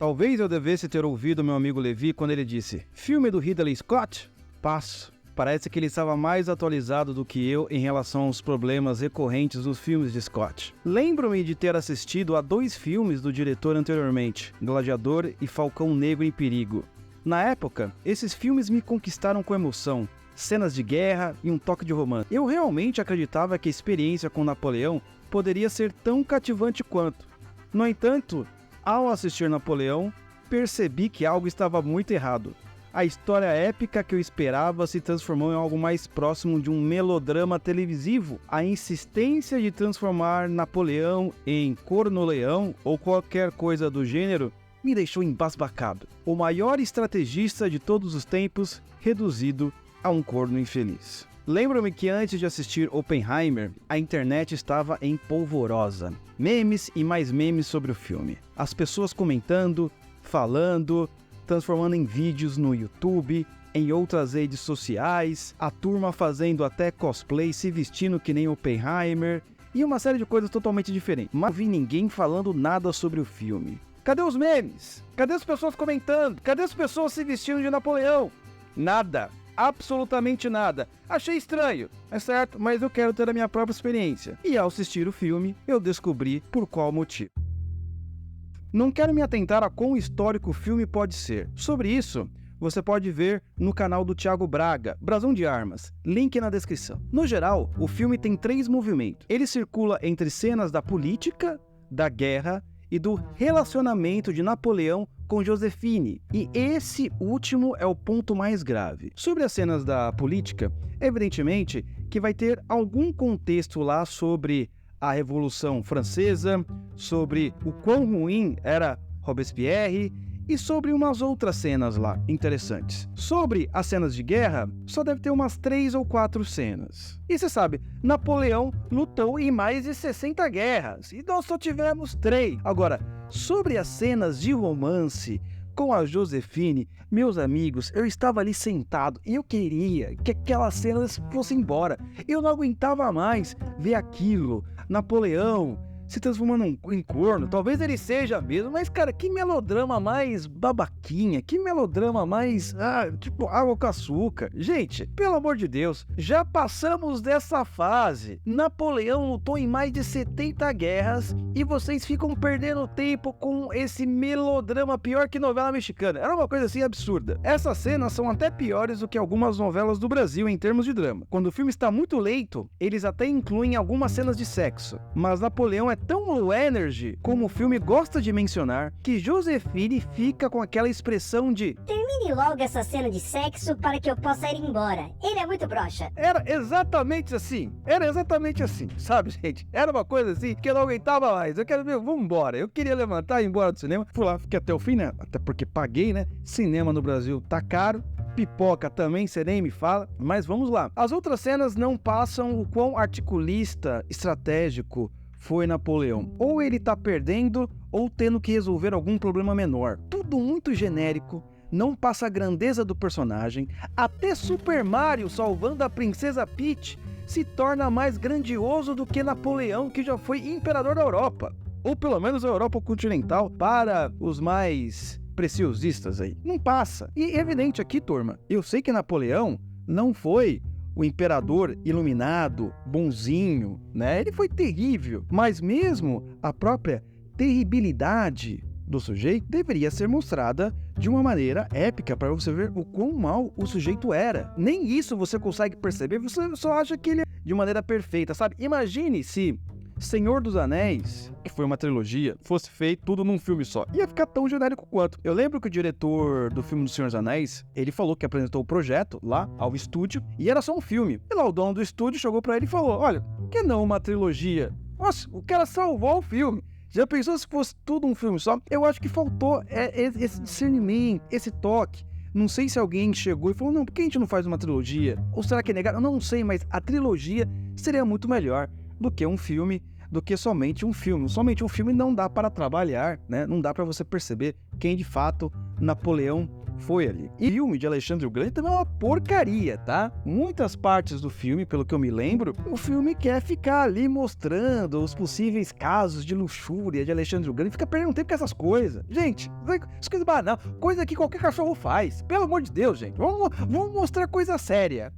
Talvez eu devesse ter ouvido meu amigo Levi quando ele disse: filme do Ridley Scott? Passo. Parece que ele estava mais atualizado do que eu em relação aos problemas recorrentes nos filmes de Scott. Lembro-me de ter assistido a 2 filmes do diretor anteriormente, Gladiador e Falcão Negro em Perigo. Na época, esses filmes me conquistaram com emoção, cenas de guerra e um toque de romance. Eu realmente acreditava que a experiência com Napoleão poderia ser tão cativante quanto. No entanto, ao assistir Napoleão, percebi que algo estava muito errado. A história épica que eu esperava se transformou em algo mais próximo de um melodrama televisivo. A insistência de transformar Napoleão em corno-leão ou qualquer coisa do gênero me deixou embasbacado. O maior estrategista de todos os tempos, reduzido a um corno infeliz. Lembro-me que antes de assistir Oppenheimer, a internet estava em polvorosa. Memes e mais memes sobre o filme. As pessoas comentando, falando, transformando em vídeos no YouTube, em outras redes sociais, a turma fazendo até cosplay, se vestindo que nem Oppenheimer, e uma série de coisas totalmente diferentes. Mas não vi ninguém falando nada sobre o filme. Cadê os memes? Cadê as pessoas comentando? Cadê as pessoas se vestindo de Napoleão? Nada. Absolutamente nada. Achei estranho, é certo, mas eu quero ter a minha própria experiência. E ao assistir o filme, eu descobri por qual motivo. Não quero me atentar a quão histórico o filme pode ser. Sobre isso, você pode ver no canal do Thiago Braga, Brasão de Armas, link na descrição. No geral, o filme tem 3 movimentos. Ele circula entre cenas da política, da guerra e do relacionamento de Napoleão com Joséphine. E esse último é o ponto mais grave. Sobre as cenas da política, evidentemente que vai ter algum contexto lá sobre a Revolução Francesa, sobre o quão ruim era Robespierre e sobre umas outras cenas lá interessantes. Sobre as cenas de guerra, só deve ter umas 3 ou 4 cenas. E você sabe, Napoleão lutou em mais de 60 guerras e nós só tivemos 3. Agora, sobre as cenas de romance com a Joséphine, meus amigos, eu estava ali sentado e eu queria que aquelas cenas fossem embora. Eu não aguentava mais ver aquilo. Napoleão se transformando em corno, talvez ele seja mesmo, mas cara, que melodrama mais babaquinha, que melodrama mais, tipo água com açúcar. Gente, pelo amor de Deus, já passamos dessa fase. Napoleão lutou em mais de 70 guerras e vocês ficam perdendo tempo com esse melodrama pior que novela mexicana. Era uma coisa assim absurda. Essas cenas são até piores do que algumas novelas do Brasil em termos de drama. Quando o filme está muito lento, eles até incluem algumas cenas de sexo, mas Napoleão é tão low energy, como o filme gosta de mencionar, que Joséphine fica com aquela expressão de termine logo essa cena de sexo para que eu possa ir embora. Ele é muito broxa. Era exatamente assim, sabe, gente? Era uma coisa assim que eu não aguentava mais. Eu quero ver, vamos embora. Eu queria levantar e ir embora do cinema. Fui lá, fiquei até o fim, né? Até porque paguei, né? Cinema no Brasil tá caro. Pipoca também, você nem me fala, mas vamos lá. As outras cenas não passam o quão articulista, estratégico foi Napoleão. Ou ele tá perdendo, ou tendo que resolver algum problema menor. Tudo muito genérico, não passa a grandeza do personagem. Até Super Mario salvando a Princesa Peach se torna mais grandioso do que Napoleão, que já foi imperador da Europa. Ou pelo menos a Europa continental, para os mais preciosistas aí. Não passa. E é evidente aqui, turma, eu sei que Napoleão não foi o imperador iluminado, bonzinho, né? Ele foi terrível, mas mesmo a própria terribilidade do sujeito deveria ser mostrada de uma maneira épica para você ver o quão mal o sujeito era. Nem isso você consegue perceber, você só acha que ele é de maneira perfeita, sabe? Imagine se Senhor dos Anéis, que foi uma trilogia, fosse feito tudo num filme só. Ia ficar tão genérico quanto. Eu lembro que o diretor do filme do Senhor dos Anéis, ele falou que apresentou o projeto lá ao estúdio e era só um filme. E lá o dono do estúdio chegou pra ele e falou: olha, por que não uma trilogia? Nossa, o cara salvou o filme. Já pensou se fosse tudo um filme só? Eu acho que faltou esse discernimento, esse toque. Não sei se alguém chegou e falou: não, por que a gente não faz uma trilogia? Ou será que é negado? Eu não sei, mas a trilogia seria muito melhor do que um filme, do que somente um filme. Somente um filme não dá para trabalhar, né? Não dá para você perceber quem de fato Napoleão foi ali. E o filme de Alexandre o Grande também é uma porcaria, tá? Muitas partes do filme, pelo que eu me lembro, o filme quer ficar ali mostrando os possíveis casos de luxúria de Alexandre o Grande, fica perdendo tempo com essas coisas. Gente, isso coisa banal, coisa que qualquer cachorro faz. Pelo amor de Deus, gente. Vamos mostrar coisa séria.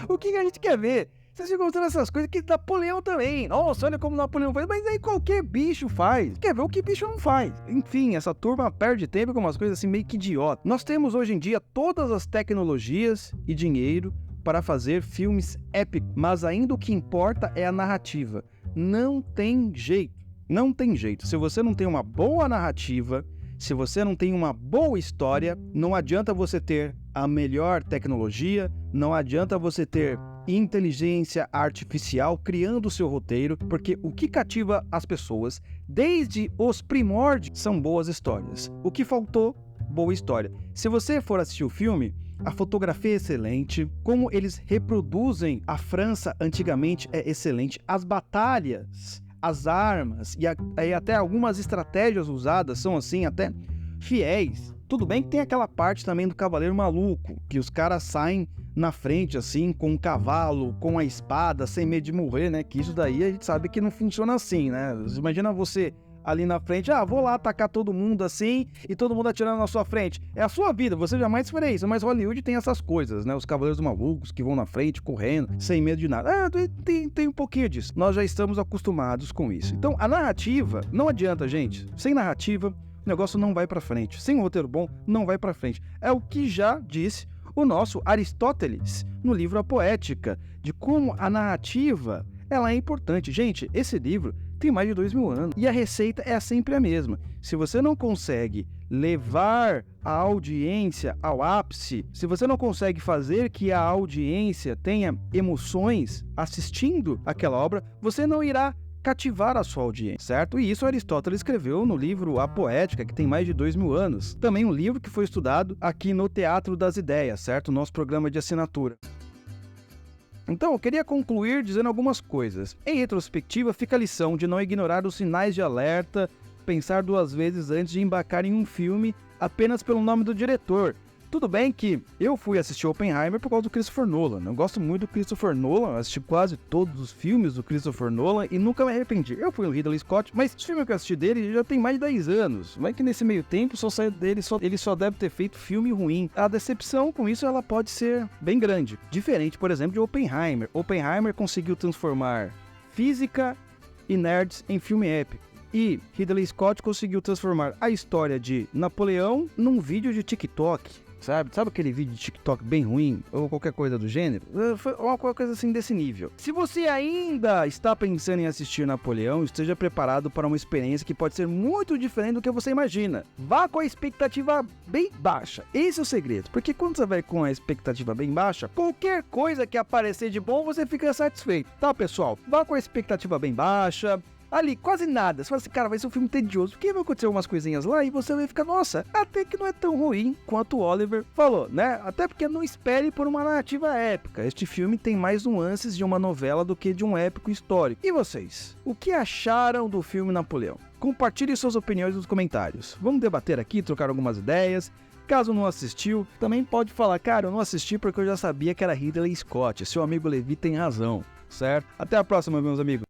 O que a gente quer ver? Vocês ficam mostrando essas coisas que Napoleão também. Nossa, olha como Napoleão faz. Mas aí qualquer bicho faz. Quer ver o que bicho não faz? Enfim, essa turma perde tempo com umas coisas assim meio que idiota. Nós temos hoje em dia todas as tecnologias e dinheiro para fazer filmes épicos. Mas ainda o que importa é a narrativa. Não tem jeito. Não tem jeito. Se você não tem uma boa narrativa, se você não tem uma boa história, não adianta você ter a melhor tecnologia, não adianta você ter inteligência artificial criando o seu roteiro, porque o que cativa as pessoas, desde os primórdios, são boas histórias. O que faltou? Boa história. Se você for assistir o filme, a fotografia é excelente, como eles reproduzem a França antigamente é excelente, as batalhas, as armas e até algumas estratégias usadas são assim até fiéis. Tudo bem que tem aquela parte também do Cavaleiro Maluco, que os caras saem na frente assim, com um cavalo, com a espada, sem medo de morrer, né? Que isso daí a gente sabe que não funciona assim, né? Imagina você ali na frente, vou lá atacar todo mundo assim, e todo mundo atirando na sua frente. É a sua vida, você jamais faria isso, mas Hollywood tem essas coisas, né? Os Cavaleiros Malucos que vão na frente, correndo, sem medo de nada. Tem um pouquinho disso. Nós já estamos acostumados com isso. Então, a narrativa, não adianta, gente. Sem narrativa, o negócio não vai pra frente. Sem um roteiro bom, não vai pra frente. É o que já disse o nosso Aristóteles no livro A Poética, de como a narrativa ela é importante. Gente, esse livro tem mais de 2000 anos e a receita é sempre a mesma. Se você não consegue levar a audiência ao ápice, se você não consegue fazer que a audiência tenha emoções assistindo aquela obra, você não irá cativar a sua audiência, certo? E isso Aristóteles escreveu no livro A Poética, que tem mais de 2000 anos. Também um livro que foi estudado aqui no Teatro das Ideias, certo? Nosso programa de assinatura. Então, eu queria concluir dizendo algumas coisas. Em retrospectiva, fica a lição de não ignorar os sinais de alerta, pensar duas vezes antes de embarcar em um filme apenas pelo nome do diretor. Tudo bem que eu fui assistir Oppenheimer por causa do Christopher Nolan. Eu gosto muito do Christopher Nolan, assisti quase todos os filmes do Christopher Nolan e nunca me arrependi. Eu fui o Ridley Scott, mas os filmes que eu assisti dele já tem mais de 10 anos. Vai que nesse meio tempo só saiu dele, ele só deve ter feito filme ruim. A decepção com isso ela pode ser bem grande. Diferente, por exemplo, de Oppenheimer. Oppenheimer conseguiu transformar física e nerds em filme épico. E Ridley Scott conseguiu transformar a história de Napoleão num vídeo de TikTok. Sabe aquele vídeo de TikTok bem ruim? Ou qualquer coisa do gênero? Foi uma coisa assim desse nível. Se você ainda está pensando em assistir Napoleão, esteja preparado para uma experiência que pode ser muito diferente do que você imagina. Vá com a expectativa bem baixa. Esse é o segredo. Porque quando você vai com a expectativa bem baixa, qualquer coisa que aparecer de bom, você fica satisfeito. Tá, pessoal? Vá com a expectativa bem baixa. Ali, quase nada. Você fala assim, cara, vai ser um filme tedioso. Porque vai acontecer umas coisinhas lá e você vai ficar, nossa, até que não é tão ruim quanto o Oliver falou, né? Até porque não espere por uma narrativa épica. Este filme tem mais nuances de uma novela do que de um épico histórico. E vocês? O que acharam do filme Napoleão? Compartilhe suas opiniões nos comentários. Vamos debater aqui, trocar algumas ideias. Caso não assistiu, também pode falar, cara, eu não assisti porque eu já sabia que era Ridley Scott. Seu amigo Levi tem razão, certo? Até a próxima, meus amigos.